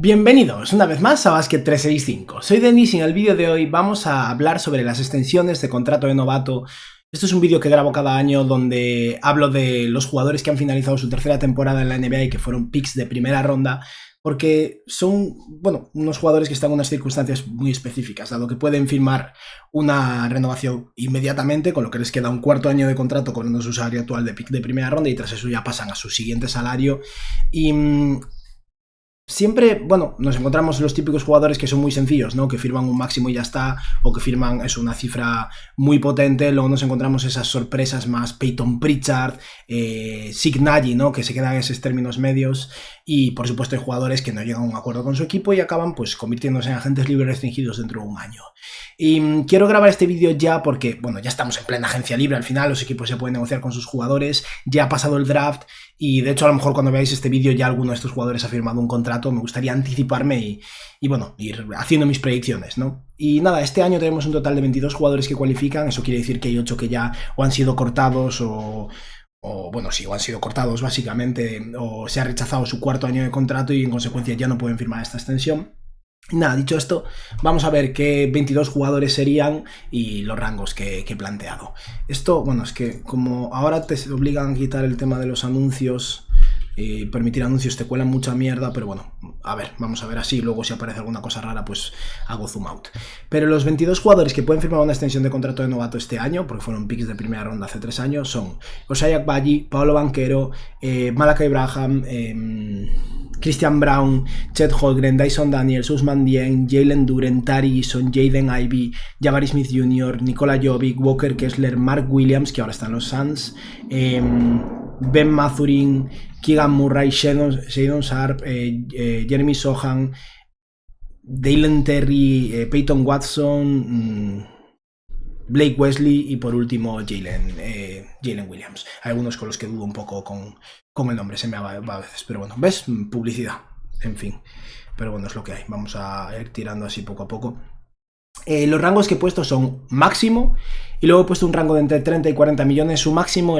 Bienvenidos una vez más a Basket 365. Soy Denis y en el vídeo de hoy vamos a hablar sobre las extensiones de contrato de novato. Esto es un vídeo que grabo cada año donde hablo de los jugadores que han finalizado su tercera temporada en la NBA y que fueron picks de primera ronda, porque son, unos jugadores que están en unas circunstancias muy específicas, dado que pueden firmar una renovación inmediatamente, con lo que les queda un cuarto año de contrato cobrando su salario actual de pick de primera ronda y tras eso ya pasan a su siguiente salario y siempre, nos encontramos los típicos jugadores que son muy sencillos, ¿no? Que firman un máximo y ya está, o que firman una cifra muy potente. Luego nos encontramos esas sorpresas más Peyton Pritchard, Sig Nagy, ¿no? Que se quedan en esos términos medios. Y por supuesto hay jugadores que no llegan a un acuerdo con su equipo y acaban pues convirtiéndose en agentes libres restringidos dentro de un año. Y quiero grabar este vídeo ya porque, ya estamos en plena agencia libre al final, los equipos se pueden negociar con sus jugadores, ya ha pasado el draft y de hecho a lo mejor cuando veáis este vídeo ya alguno de estos jugadores ha firmado un contrato. Me gustaría anticiparme y ir haciendo mis predicciones, ¿no? Y nada, este año tenemos un total de 22 jugadores que cualifican, eso quiere decir que hay 8 que ya o han sido cortados o han sido cortados básicamente, o se ha rechazado su cuarto año de contrato y en consecuencia ya no pueden firmar esta extensión. Nada, dicho esto, vamos a ver qué 22 jugadores serían y los rangos que he planteado. Esto, es que como ahora te obligan a quitar el tema de los anuncios y permitir anuncios, te cuelan mucha mierda, pero vamos a ver así, luego si aparece alguna cosa rara pues hago zoom out. Pero los 22 jugadores que pueden firmar una extensión de contrato de novato este año, porque fueron picks de primera ronda hace 3 años, son Ochai Agbaji, Paolo Banchero, Malachi Branham, Christian Braun, Chet Holmgren, Dyson Daniels, Ousmane Dieng, Jalen Duren, Tari Eason, Jaden Ivey, Jabari Smith Jr., Nikola Jovic, Walker Kessler, Mark Williams, que ahora están los Suns, Ben Mathurin, Keegan Murray, Shadon Sharp, Jeremy Sohan, Dalen Terry, Peyton Watson, Blake Wesley y por último Jalen Williams. Hay algunos con los que dudo un poco con el nombre, se me va a veces, pero ¿ves? Publicidad, en fin. Pero es lo que hay, vamos a ir tirando así poco a poco. Los rangos que he puesto son máximo y luego he puesto un rango de entre 30 y 40 millones. Su máximo,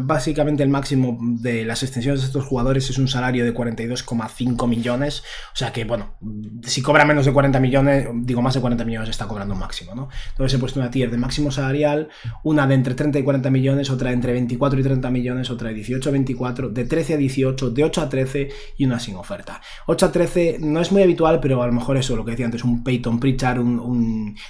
básicamente el máximo de las extensiones de estos jugadores es un salario de 42,5 millones. O sea que, si cobra menos de 40 millones, más de 40 millones está cobrando un máximo, ¿no? Entonces he puesto una tier de máximo salarial, una de entre 30 y 40 millones, otra de entre 24 y 30 millones, otra de 18 a 24, de 13 a 18, de 8 a 13 y una sin oferta. 8 a 13 no es muy habitual, pero a lo mejor eso, lo que decía antes, un Peyton Pritchard, un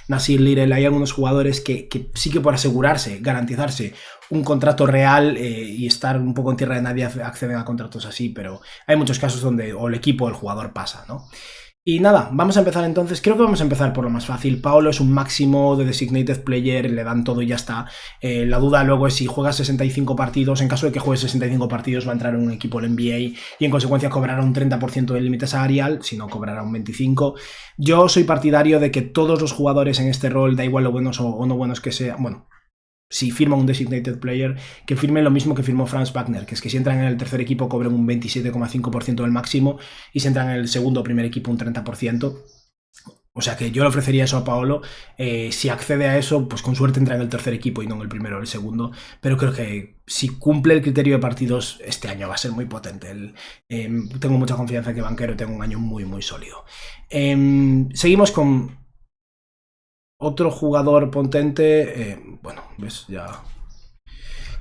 Nasir Little, hay algunos jugadores que sí que por asegurarse, garantizarse un contrato real y estar un poco en tierra de nadie acceden a contratos así, pero hay muchos casos donde o el equipo o el jugador pasa, ¿no? Y nada, vamos a empezar entonces. Creo que vamos a empezar por lo más fácil. Paolo es un máximo de designated player, le dan todo y ya está. La duda luego es si juega 65 partidos. En caso de que juegue 65 partidos va a entrar en un equipo del NBA y en consecuencia cobrará un 30% del límite salarial, si no cobrará un 25%. Yo soy partidario de que todos los jugadores en este rol, da igual lo buenos o no buenos que sean, si firma un designated player, que firme lo mismo que firmó Franz Wagner, que es que si entran en el tercer equipo cobren un 27,5% del máximo y si entran en el segundo o primer equipo un 30%. O sea que yo le ofrecería eso a Paolo. Si accede a eso, pues con suerte entra en el tercer equipo y no en el primero o el segundo. Pero creo que si cumple el criterio de partidos, este año va a ser muy potente. Tengo mucha confianza en que Banchero tenga un año muy, muy sólido. Seguimos con otro jugador potente. Ves, ya...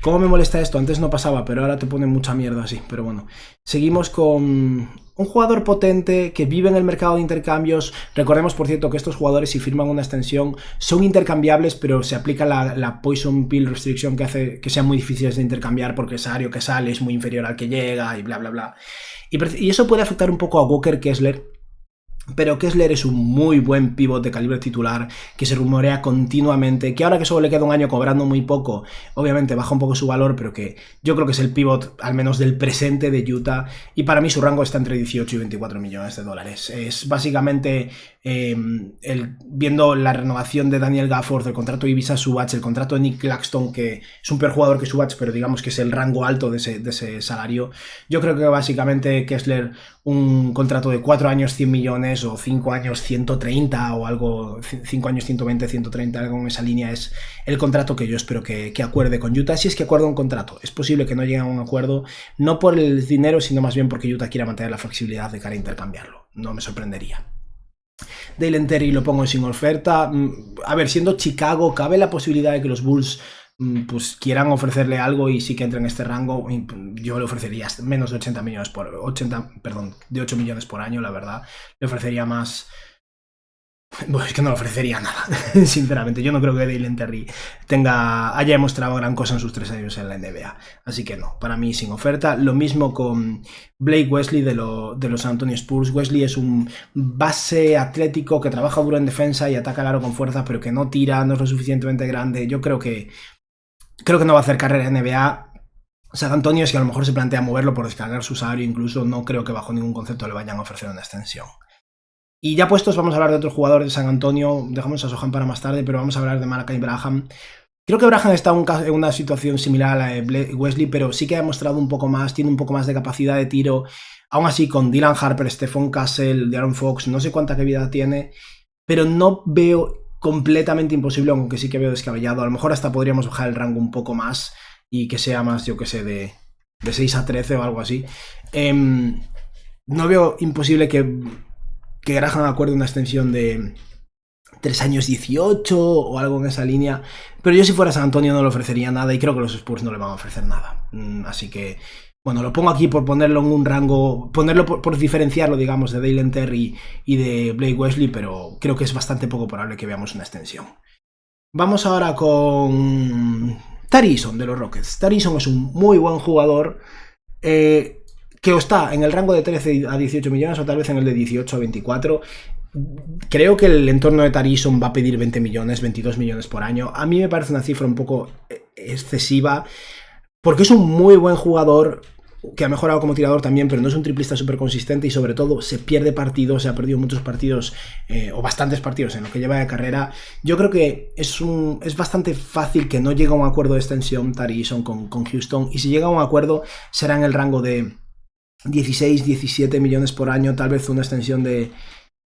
¿Cómo me molesta esto? Antes no pasaba, pero ahora te pone mucha mierda así. Pero seguimos con un jugador potente que vive en el mercado de intercambios. Recordemos, por cierto, que estos jugadores, si firman una extensión, son intercambiables, pero se aplica la Poison Pill Restriction que hace que sean muy difíciles de intercambiar porque el salario que sale es muy inferior al que llega y bla, bla, bla. Y eso puede afectar un poco a Walker Kessler. Pero Kessler es un muy buen pívot de calibre titular que se rumorea continuamente, que ahora que solo le queda un año cobrando muy poco, obviamente baja un poco su valor, pero que yo creo que es el pívot al menos del presente de Utah y para mí su rango está entre 18 y 24 millones de dólares. Es básicamente viendo la renovación de Daniel Gafford, el contrato de Ivica Zubac, el contrato de Nick Claxton, que es un peor jugador que Zubac, pero digamos que es el rango alto de ese salario. Yo creo que básicamente Kessler, un contrato de 4 años 100 millones o 5 años 130 o algo, 5 años 120, 130, algo en esa línea, es el contrato que yo espero que acuerde con Utah. Si es que acuerda un contrato, es posible que no llegue a un acuerdo, no por el dinero, sino más bien porque Utah quiera mantener la flexibilidad de cara a intercambiarlo. No me sorprendería. Dalen Terry lo pongo sin oferta. A ver, siendo Chicago, cabe la posibilidad de que los Bulls pues quieran ofrecerle algo y sí que entre en este rango. Yo le ofrecería menos de 80 millones de 8 millones por año, la verdad. Le ofrecería más. Pues es que no le ofrecería nada, sinceramente. Yo no creo que Dalen Terry haya demostrado gran cosa en sus 3 años en la NBA. Así que no, para mí sin oferta. Lo mismo con Blake Wesley de los San Antonio Spurs. Wesley es un base atlético que trabaja duro en defensa y ataca al aro con fuerza, pero que no tira, no es lo suficientemente grande. Yo creo que no va a hacer carrera en NBA. San Antonio es que a lo mejor se plantea moverlo por descargar su salario, incluso no creo que bajo ningún concepto le vayan a ofrecer una extensión. Y ya puestos, vamos a hablar de otros jugadores de San Antonio. Dejamos a Sohan para más tarde, pero vamos a hablar de Malachi Branham. Creo que Branham está en una situación similar a la de Wesley, pero sí que ha demostrado un poco más, tiene un poco más de capacidad de tiro. Aún así, con Dylan Harper, Stephon Castle, De'Aaron Fox, no sé cuánta vida tiene, pero no veo completamente imposible, aunque sí que veo descabellado. A lo mejor hasta podríamos bajar el rango un poco más y que sea más, yo que sé, de 6 a 13 o algo así. No veo imposible que Graham acuerde una extensión de 3 años 18 o algo en esa línea, pero yo si fuera San Antonio no le ofrecería nada y creo que los Spurs no le van a ofrecer nada. Así que, bueno, lo pongo aquí por ponerlo en un rango, ponerlo por diferenciarlo, digamos, de Dalen Terry y de Blake Wesley, pero creo que es bastante poco probable que veamos una extensión. Vamos ahora con Tari Eason de los Rockets. Tari Eason es un muy buen jugador, que está en el rango de 13 a 18 millones o tal vez en el de 18 a 24. Creo que el entorno de Tari Eason va a pedir 20 millones, 22 millones por año. A mí me parece una cifra un poco excesiva, porque es un muy buen jugador que ha mejorado como tirador también, pero no es un triplista súper consistente y sobre todo se pierde partidos, se ha perdido muchos partidos o bastantes partidos en lo que lleva de carrera. Yo creo que es bastante fácil que no llegue a un acuerdo de extensión Tari Eason con Houston, y si llega a un acuerdo será en el rango de 16, 17 millones por año, tal vez una extensión de...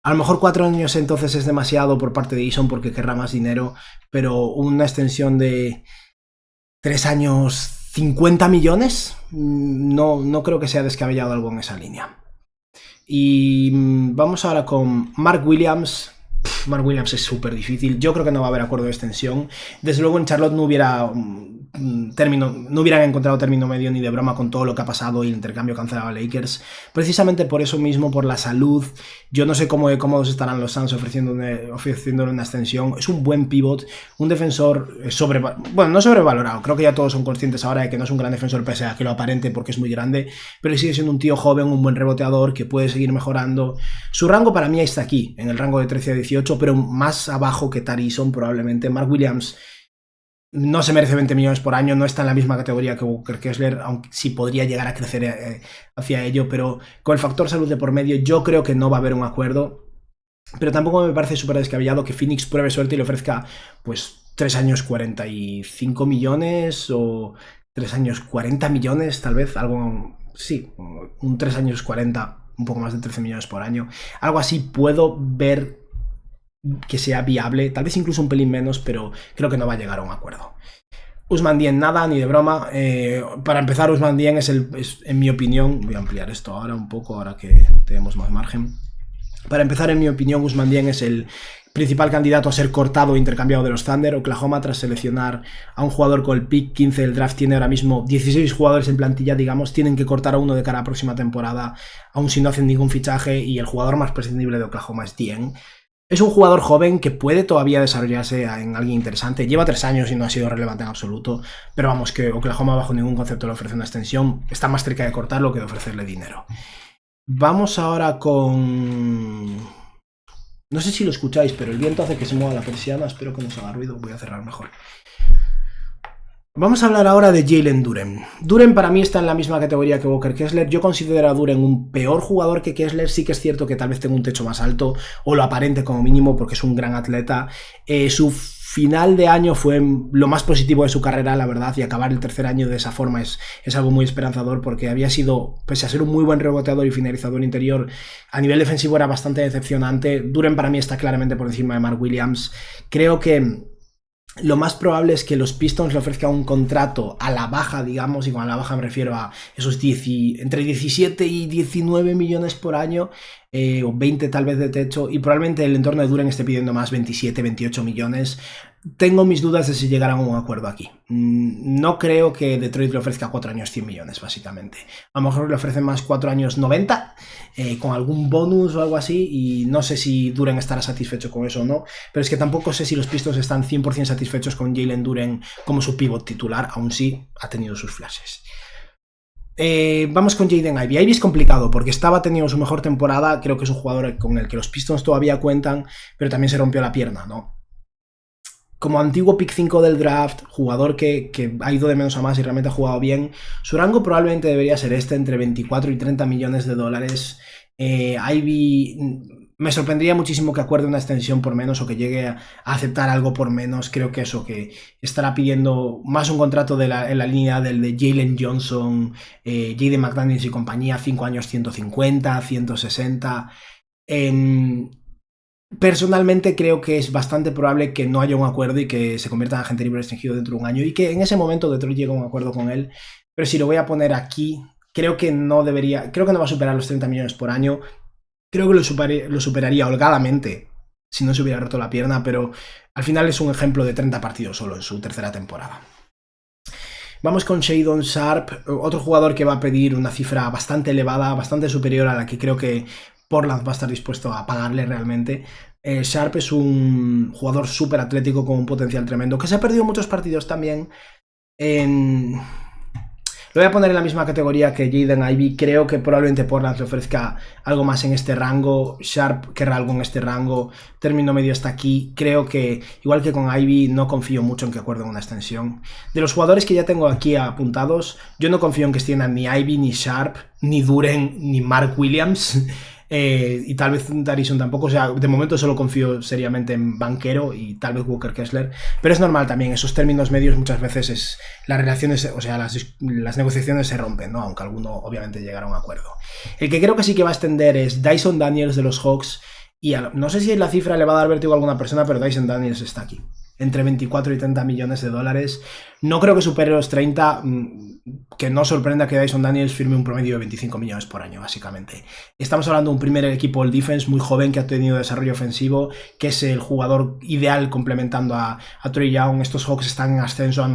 A lo mejor 4 años entonces es demasiado por parte de Eason porque querrá más dinero, pero una extensión de 3 años 50 millones, no creo que sea descabellado algo en esa línea. Y vamos ahora con Mark Williams. Mark Williams es súper difícil. Yo creo que no va a haber acuerdo de extensión. Desde luego en Charlotte no hubieran encontrado término medio ni de broma con todo lo que ha pasado y el intercambio cancelado a Lakers. Precisamente por eso mismo, por la salud. Yo no sé cómo cómodos estarán los Suns ofreciéndole una extensión. Es un buen pivot, un defensor no sobrevalorado. Creo que ya todos son conscientes ahora de que no es un gran defensor pese a que lo aparente porque es muy grande, pero sigue siendo un tío joven, un buen reboteador que puede seguir mejorando. Su rango para mí está aquí, en el rango de 13 a 18, pero más abajo que Tari Eason probablemente. Mark Williams no se merece 20 millones por año, no está en la misma categoría que Walker Kessler, aunque sí podría llegar a crecer hacia ello, pero con el factor salud de por medio yo creo que no va a haber un acuerdo. Pero tampoco me parece súper descabellado que Phoenix pruebe suerte y le ofrezca pues 3 años 45 millones o 3 años 40 millones, tal vez, algo, sí, un 3 años 40, un poco más de 13 millones por año. Algo así puedo ver que sea viable, tal vez incluso un pelín menos, pero creo que no va a llegar a un acuerdo. Ousmane Dieng nada, ni de broma. Para empezar, Ousmane Dieng es, en mi opinión, voy a ampliar esto ahora un poco, ahora que tenemos más margen. Para empezar, en mi opinión, Ousmane Dieng es el principal candidato a ser cortado e intercambiado de los Thunder. Oklahoma, tras seleccionar a un jugador con el pick 15 del draft, tiene ahora mismo 16 jugadores en plantilla, digamos, tienen que cortar a uno de cara a la próxima temporada, aun si no hacen ningún fichaje, y el jugador más prescindible de Oklahoma es Dieng. Es un jugador joven que puede todavía desarrollarse en alguien interesante. Lleva 3 años y no ha sido relevante en absoluto, pero vamos, que Oklahoma bajo ningún concepto le ofrece una extensión. Está más cerca de cortarlo que de ofrecerle dinero. Vamos ahora con... No sé si lo escucháis, pero el viento hace que se mueva la persiana. Espero que no se haga ruido. Voy a cerrar mejor. Vamos a hablar ahora de Jalen Duren. Duren para mí está en la misma categoría que Walker Kessler. Yo considero a Duren un peor jugador que Kessler. Sí que es cierto que tal vez tenga un techo más alto, o lo aparente como mínimo, porque es un gran atleta. Su final de año fue lo más positivo de su carrera, la verdad, y acabar el tercer año de esa forma es algo muy esperanzador, porque había sido, pese a ser un muy buen reboteador y finalizador interior, a nivel defensivo era bastante decepcionante. Duren para mí está claramente por encima de Mark Williams. Creo que lo más probable es que los Pistons le ofrezcan un contrato a la baja, digamos, y con a la baja me refiero a esos entre 17 y 19 millones por año, o 20 tal vez de techo, y probablemente el entorno de Duren esté pidiendo más, 27, 28 millones. Tengo mis dudas de si llegarán a un acuerdo aquí. No creo que Detroit le ofrezca 4 años 100 millones, básicamente. A lo mejor le ofrecen más 4 años 90, con algún bonus o algo así, y no sé si Duren estará satisfecho con eso o no, pero es que tampoco sé si los Pistons están 100% satisfechos con Jalen Duren como su pivot titular, aún sí ha tenido sus flashes. Vamos con Jaden Ivey. Ivey es complicado porque estaba teniendo su mejor temporada, creo que es un jugador con el que los Pistons todavía cuentan, pero también se rompió la pierna, ¿no? Como antiguo pick 5 del draft, jugador que ha ido de menos a más y realmente ha jugado bien, su rango probablemente debería ser entre 24 y 30 millones de dólares. Ivey, me sorprendería muchísimo que acuerde una extensión por menos o que llegue a aceptar algo por menos. Creo que eso, que estará pidiendo más un contrato en la línea del de Jalen Johnson, Jaden McDaniels y compañía, 5 años 150, 160. Personalmente creo que es bastante probable que no haya un acuerdo y que se convierta en agente libre restringido dentro de un año y que en ese momento Detroit llegue a un acuerdo con él. Pero si lo voy a poner aquí, creo que no va a superar los 30 millones por año. Creo que lo superaría holgadamente si no se hubiera roto la pierna, pero al final es un ejemplo de 30 partidos solo en su tercera temporada. Vamos con Shadon Sharpe, otro jugador que va a pedir una cifra bastante elevada, bastante superior a la que creo que Portland va a estar dispuesto a pagarle realmente. Sharpe es un jugador súper atlético con un potencial tremendo, que se ha perdido muchos partidos también. Lo voy a poner en la misma categoría que Jaden Ivey. Creo que probablemente Portland le ofrezca algo más en este rango. Sharpe querrá algo en este rango. Término medio está aquí. Creo que, igual que con Ivey, no confío mucho en que acuerden una extensión. De los jugadores que ya tengo aquí apuntados, yo no confío en que extiendan ni Ivey, ni Sharpe, ni Duren, ni Mark Williams. Y tal vez Darrison tampoco, o sea, de momento solo confío seriamente en Banquero y tal vez Walker Kessler, pero es normal también, esos términos medios muchas veces las relaciones, o sea, las negociaciones se rompen, ¿no? Aunque alguno obviamente llegará a un acuerdo. El que creo que sí que va a extender es Dyson Daniels de los Hawks, y no sé si la cifra le va a dar vértigo a alguna persona, pero Dyson Daniels está aquí, entre 24 y 30 millones de dólares. No creo que supere los 30, que no sorprenda que Dyson Daniels firme un promedio de 25 millones por año, básicamente. Estamos hablando de un primer equipo All Defense muy joven que ha tenido desarrollo ofensivo, que es el jugador ideal complementando a Trae Young. Estos Hawks están en ascenso,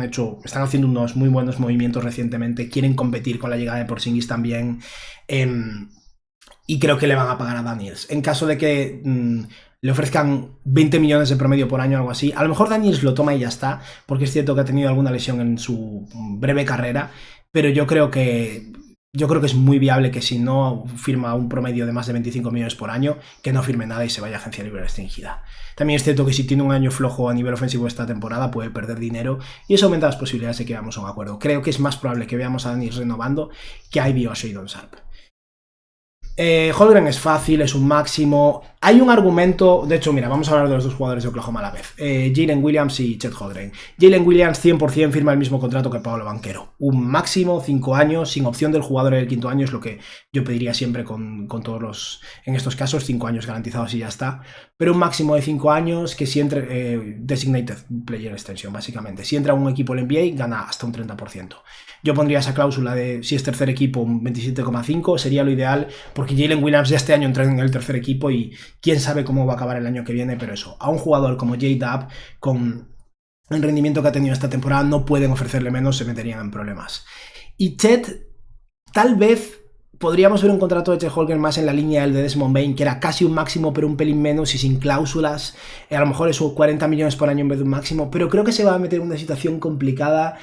están haciendo unos muy buenos movimientos recientemente, quieren competir con la llegada de Porzingis también, y creo que le van a pagar a Daniels. En caso de que le ofrezcan 20 millones de promedio por año o algo así, a lo mejor Daniels lo toma y ya está, porque es cierto que ha tenido alguna lesión en su breve carrera, pero yo creo que es muy viable que si no firma un promedio de más de 25 millones por año, que no firme nada y se vaya a agencia libre restringida. También es cierto que si tiene un año flojo a nivel ofensivo esta temporada puede perder dinero y eso aumenta las posibilidades de que veamos un acuerdo. Creo que es más probable que veamos a Daniels renovando que a Ivey o a Shadon Sharpe. Holmgren es fácil, es un máximo. Hay un argumento, de hecho, mira, vamos a hablar de los dos jugadores de Oklahoma a la vez. Jalen Williams y Chet Holmgren. Jalen Williams 100% firma el mismo contrato que Paolo Banquero. Un máximo, 5 años, sin opción del jugador en el quinto año, es lo que yo pediría siempre con todos en estos casos, 5 años garantizados y ya está. Pero un máximo de 5 años que si entre Designated Player Extension, básicamente. Si entra un equipo en NBA, gana hasta un 30%. Yo pondría esa cláusula de si es tercer equipo, un 27,5, sería lo ideal, porque Jalen Williams ya este año entra en el tercer equipo y quién sabe cómo va a acabar el año que viene, pero eso, a un jugador como J-Dub, con el rendimiento que ha tenido esta temporada, no pueden ofrecerle menos, se meterían en problemas. Y Chet, tal vez podríamos ver un contrato de Chet Holmgren más en la línea del de Desmond Bane, que era casi un máximo, pero un pelín menos y sin cláusulas. A lo mejor es 40 millones por año en vez de un máximo, pero creo que se va a meter en una situación complicada.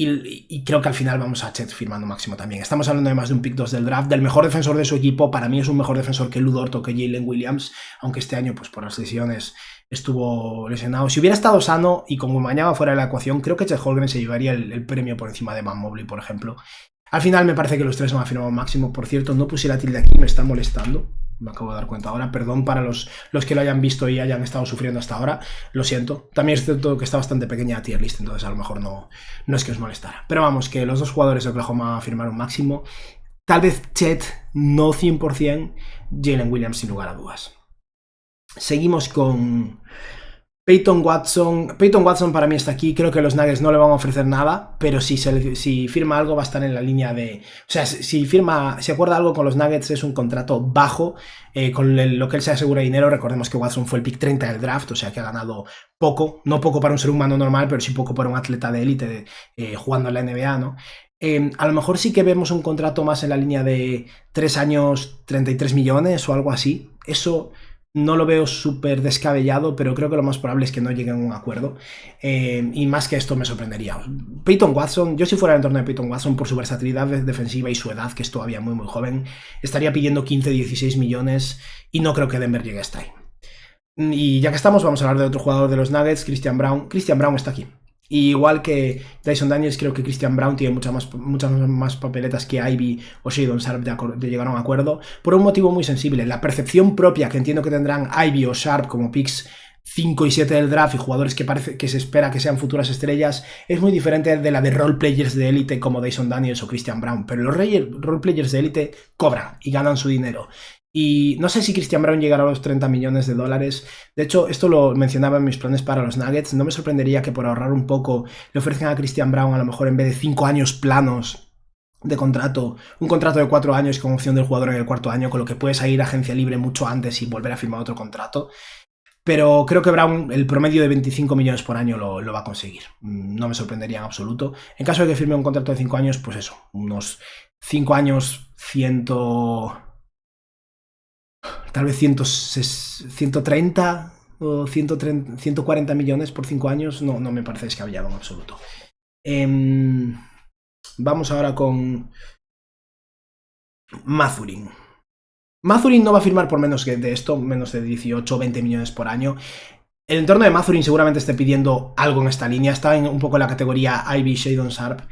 Y creo que al final vamos a Chet firmando máximo también. Estamos hablando de más de un pick 2 del draft, del mejor defensor de su equipo. Para mí es un mejor defensor que Lu Dort o que Jalen Williams, aunque este año, pues por las lesiones, estuvo lesionado. Si hubiera estado sano y como mañana fuera de la ecuación, creo que Chet Holmgren se llevaría el premio por encima de Evan Mobley, por ejemplo. Al final me parece que los tres van a firmar máximo. Por cierto, no puse la tilde aquí, me está molestando. Me acabo de dar cuenta ahora, perdón para los que lo hayan visto y hayan estado sufriendo hasta ahora, lo siento. También es cierto que está bastante pequeña la tier list, entonces a lo mejor no es que os molestara. Pero vamos, que los dos jugadores de Oklahoma firmaron máximo. Tal vez Chet, no 100%, Jalen Williams sin lugar a dudas. Seguimos con Peyton Watson. Peyton Watson para mí está aquí. Creo que los Nuggets no le van a ofrecer nada, pero si firma algo va a estar en la línea de... O sea, si acuerda algo con los Nuggets, es un contrato bajo, con lo que él se asegura dinero. Recordemos que Watson fue el pick 30 del draft, o sea que ha ganado poco. No poco para un ser humano normal, pero sí poco para un atleta de élite jugando en la NBA, ¿no? A lo mejor sí que vemos un contrato más en la línea de 3 años, 33 millones o algo así. Eso... no lo veo súper descabellado, pero creo que lo más probable es que no lleguen a un acuerdo. Y más que esto me sorprendería. Peyton Watson, yo si fuera el entorno de Peyton Watson, por su versatilidad defensiva y su edad, que es todavía muy muy joven, estaría pidiendo 15-16 millones y no creo que Denver llegue hasta ahí. Y ya que estamos, vamos a hablar de otro jugador de los Nuggets, Christian Braun. Christian Braun está aquí. Y igual que Dyson Daniels, creo que Christian Braun tiene muchas más papeletas que Ivy o Shadon Sharp de llegar a un acuerdo, por un motivo muy sensible. La percepción propia que entiendo que tendrán Ivy o Sharp como picks 5 y 7 del draft y jugadores que se espera que sean futuras estrellas es muy diferente de la de roleplayers de élite como Dyson Daniels o Christian Braun. Pero los roleplayers de élite cobran y ganan su dinero. Y no sé si Christian Braun llegará a los 30 millones de dólares. De hecho, esto lo mencionaba en mis planes para los Nuggets. No me sorprendería que por ahorrar un poco le ofrezcan a Christian Braun, a lo mejor en vez de 5 años planos de contrato, un contrato de 4 años con opción del jugador en el cuarto año, con lo que puedes ir a agencia libre mucho antes y volver a firmar otro contrato. Pero creo que Braun el promedio de 25 millones por año lo va a conseguir. No me sorprendería en absoluto. En caso de que firme un contrato de 5 años, pues eso, unos 5 años, tal vez 130 o 140 millones por 5 años, no me parece descabellado en absoluto. Vamos ahora con Mathurin. Mathurin no va a firmar por menos de esto, menos de 18 o 20 millones por año. El entorno de Mathurin seguramente esté pidiendo algo en esta línea, está un poco en la categoría Ivy, Shadon Sharp.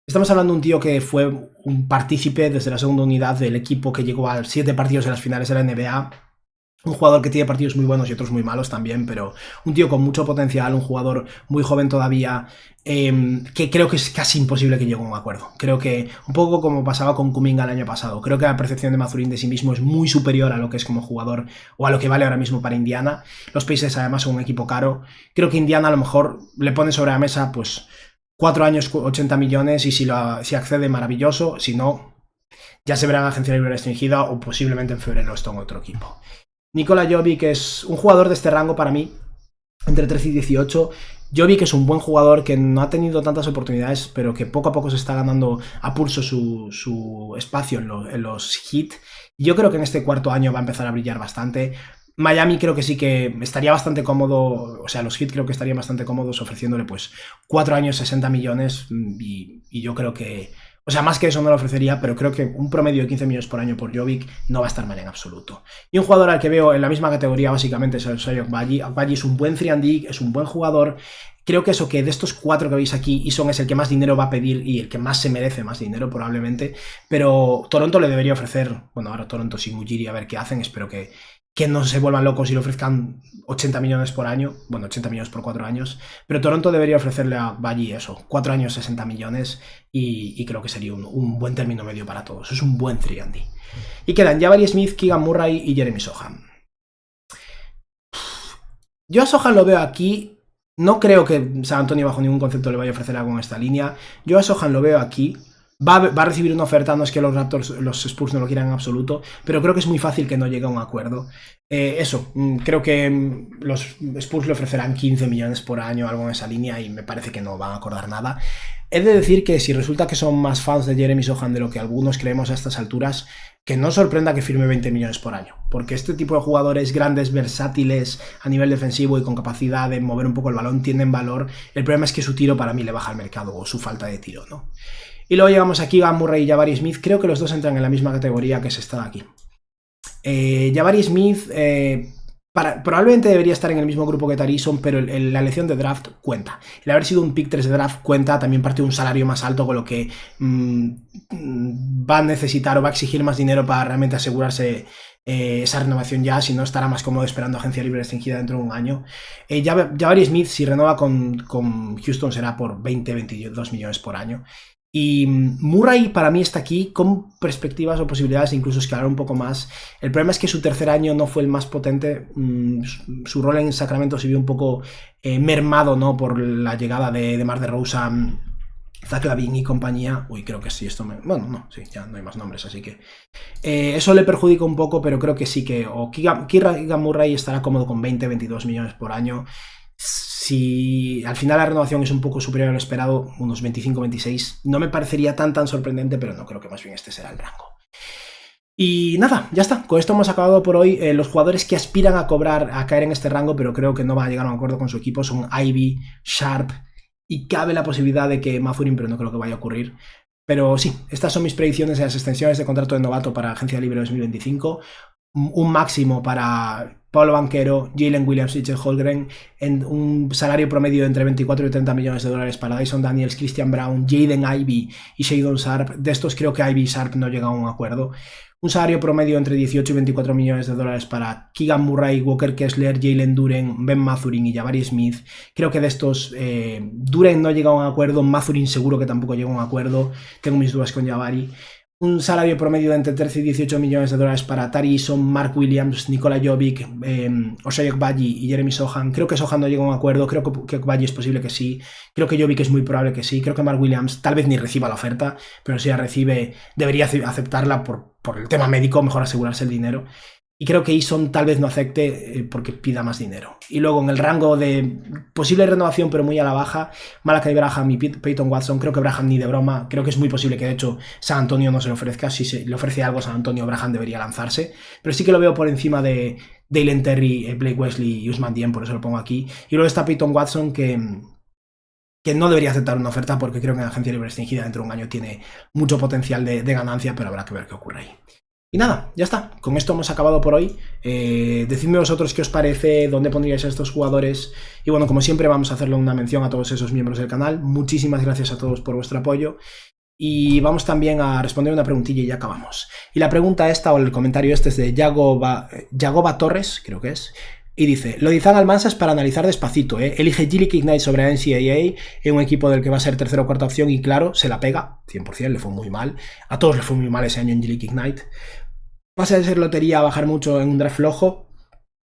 Estamos hablando de un tío que fue un partícipe desde la segunda unidad del equipo que llegó a 7 partidos en las finales de la NBA. Un jugador que tiene partidos muy buenos y otros muy malos también, pero un tío con mucho potencial, un jugador muy joven todavía, que creo que es casi imposible que llegue a un acuerdo. Creo que, un poco como pasaba con Kuminga el año pasado, creo que la percepción de Mathurin de sí mismo es muy superior a lo que es como jugador o a lo que vale ahora mismo para Indiana. Los Pacers además son un equipo caro. Creo que Indiana a lo mejor le pone sobre la mesa pues 4 años, 80 millones y si accede, maravilloso. Si no, ya se verá en agencia libre restringida o posiblemente en febrero esto en otro equipo. Nikola Jovic es un jugador de este rango para mí, entre 13 y 18. Jovic es un buen jugador que no ha tenido tantas oportunidades, pero que poco a poco se está ganando a pulso su espacio en los Heat. Yo creo que en este cuarto año va a empezar a brillar bastante. Miami creo que sí que estaría bastante cómodo, o sea, los Heat creo que estarían bastante cómodos ofreciéndole pues 4 años, 60 millones y yo creo que... O sea, más que eso no lo ofrecería, pero creo que un promedio de 15 millones por año por Jovic no va a estar mal en absoluto. Y un jugador al que veo en la misma categoría básicamente es el Serge Agbaji. Agbaji es un buen 3&D, es un buen jugador. Creo que eso que de estos 4 que veis aquí, Eason es el que más dinero va a pedir y el que más se merece más dinero probablemente. Pero Toronto le debería ofrecer, bueno, ahora Toronto sin Ujiri a ver qué hacen, espero que no se vuelvan locos y le ofrezcan 80 millones por año, bueno, 80 millones por 4 años, pero Toronto debería ofrecerle a Agbaji eso, 4 años, 60 millones y creo que sería un buen término medio para todos, es un buen 3&D. Y quedan Jabari Smith, Keegan Murray y Jeremy Sohan. Yo a Sohan lo veo aquí, no creo que San Antonio bajo ningún concepto le vaya a ofrecer algo en esta línea, yo a Sohan lo veo aquí. Va a recibir una oferta, no es que los Spurs no lo quieran en absoluto, pero creo que es muy fácil que no llegue a un acuerdo. Creo que los Spurs le ofrecerán 15 millones por año, algo en esa línea, y me parece que no van a acordar nada. He de decir que si resulta que son más fans de Jeremy Sohan de lo que algunos creemos a estas alturas, que no sorprenda que firme 20 millones por año, porque este tipo de jugadores grandes, versátiles a nivel defensivo y con capacidad de mover un poco el balón tienen valor. El problema es que su tiro para mí le baja al mercado, o su falta de tiro, ¿no? Y luego llegamos aquí a Keegan Murray y Jabari Smith. Creo que los dos entran en la misma categoría que es esta de aquí. Jabari Smith probablemente debería estar en el mismo grupo que Tarison, pero la elección de draft cuenta. El haber sido un pick 3 de draft cuenta, también parte de un salario más alto, con lo que va a necesitar o va a exigir más dinero para realmente asegurarse esa renovación ya, si no estará más cómodo esperando agencia libre restringida dentro de un año. Jabari Smith, si renueva con Houston, será por 20-22 millones por año. Y Murray para mí está aquí con perspectivas o posibilidades de incluso escalar un poco más. El problema es que su tercer año no fue el más potente. Su rol en Sacramento se vio un poco mermado, ¿no? Por la llegada de DeMar DeRozan, Zach LaVine y compañía. Uy, creo que sí, bueno, no, sí, ya no hay más nombres, así que eso le perjudica un poco, pero creo que sí que Keegan Murray estará cómodo con 20-22 millones por año. Si al final la renovación es un poco superior a lo esperado, unos 25-26, no me parecería tan sorprendente, pero no creo que más bien este será el rango. Y nada, ya está, con esto hemos acabado por hoy. Los jugadores que aspiran a caer en este rango, pero creo que no van a llegar a un acuerdo con su equipo, son Ivy, Sharp, y cabe la posibilidad de que Mathurin, pero no creo que vaya a ocurrir. Pero sí, estas son mis predicciones de las extensiones de contrato de novato para Agencia Libre 2025. Un máximo para Paolo Banchero, Jalen Williams y Chet Holmgren, en un salario promedio de entre 24 y 30 millones de dólares para Dyson Daniels, Christian Braun, Jaden Ivey y Shadon Sharp. De estos creo que Ivey y Sharp no llegan a un acuerdo. Un salario promedio entre 18 y 24 millones de dólares para Keegan Murray, Walker Kessler, Jalen Duren, Ben Mathurin y Jabari Smith. Creo que de estos Duren no llega a un acuerdo, Mathurin seguro que tampoco llega a un acuerdo. Tengo mis dudas con Jabari. Un salario promedio de entre 13 y 18 millones de dólares para Tari Eason, Mark Williams, Nikola Jovic, Ochai Agbaji y Jeremy Sohan. Creo que Sohan no llega a un acuerdo, creo que Agbaji es posible que sí, creo que Jovic es muy probable que sí, creo que Mark Williams tal vez ni reciba la oferta, pero si la recibe debería aceptarla por el tema médico, mejor asegurarse el dinero. Y creo que Eason tal vez no acepte porque pida más dinero. Y luego en el rango de posible renovación, pero muy a la baja, Malachi Braham y Peyton Watson. Creo que Braham ni de broma. Creo que es muy posible que de hecho San Antonio no se le ofrezca. Si se le ofrece algo a San Antonio, Braham debería lanzarse. Pero sí que lo veo por encima de Dalen Terry, Blake Wesley y Usman Diem, por eso lo pongo aquí. Y luego está Peyton Watson que no debería aceptar una oferta porque creo que en la agencia libre restringida dentro de un año tiene mucho potencial de ganancia, pero habrá que ver qué ocurre ahí. Y nada, ya está, con esto hemos acabado por hoy. Decidme vosotros qué os parece, dónde pondríais a estos jugadores. Y bueno, como siempre vamos a hacerle una mención a todos esos miembros del canal. Muchísimas gracias a todos por vuestro apoyo. Y vamos también a responder una preguntilla y ya acabamos. Y la pregunta esta, o el comentario este, es de Yagoba Torres, creo que es. Y dice, lo de Izan Almansa es para analizar despacito, Elige G-League Ignite sobre NCAA en un equipo del que va a ser tercera o cuarta opción y claro, se la pega, 100%, le fue muy mal. A todos le fue muy mal ese año en G-League Ignite. Pasa de ser lotería a bajar mucho en un draft flojo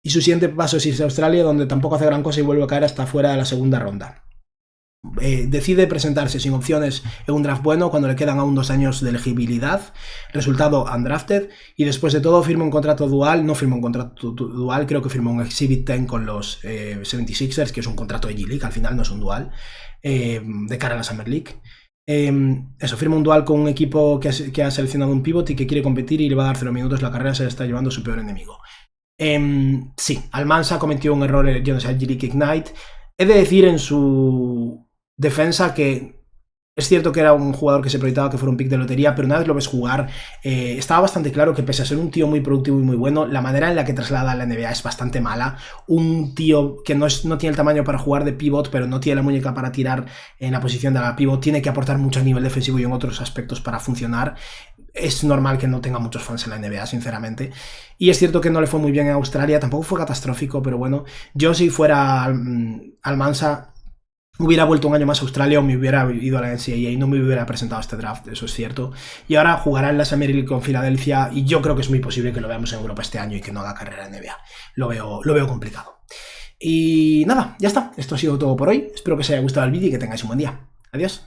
y su siguiente paso es irse a Australia, donde tampoco hace gran cosa y vuelve a caer hasta fuera de la segunda ronda. Decide presentarse sin opciones en un draft bueno cuando le quedan aún 2 años de elegibilidad, resultado undrafted, y después de todo firma un contrato dual. No firma un contrato dual, creo que firma un Exhibit 10 con los 76ers, que es un contrato de G-League, al final no es un dual, de cara a la Summer League. Eso, firma un dual con un equipo que ha seleccionado un pivot y que quiere competir y le va a dar 0 minutos, la carrera se le está llevando su peor enemigo. Sí, Almansa cometió un error en G-League Ignite. He de decir en su defensa que es cierto que era un jugador que se proyectaba que fuera un pick de lotería, pero una vez lo ves jugar, estaba bastante claro que pese a ser un tío muy productivo y muy bueno, la manera en la que traslada a la NBA es bastante mala. Un tío que no tiene el tamaño para jugar de pivot, pero no tiene la muñeca para tirar en la posición de la pivot, tiene que aportar mucho a nivel defensivo y en otros aspectos para funcionar. Es normal que no tenga muchos fans en la NBA, sinceramente. Y es cierto que no le fue muy bien en Australia, tampoco fue catastrófico, pero bueno, yo si fuera Almansa hubiera vuelto un año más a Australia o me hubiera ido a la NCAA y no me hubiera presentado a este draft, eso es cierto. Y ahora jugará en la Summer League con Filadelfia y yo creo que es muy posible que lo veamos en Europa este año y que no haga carrera en NBA. Lo veo complicado. Y nada, ya está. Esto ha sido todo por hoy. Espero que os haya gustado el vídeo y que tengáis un buen día. Adiós.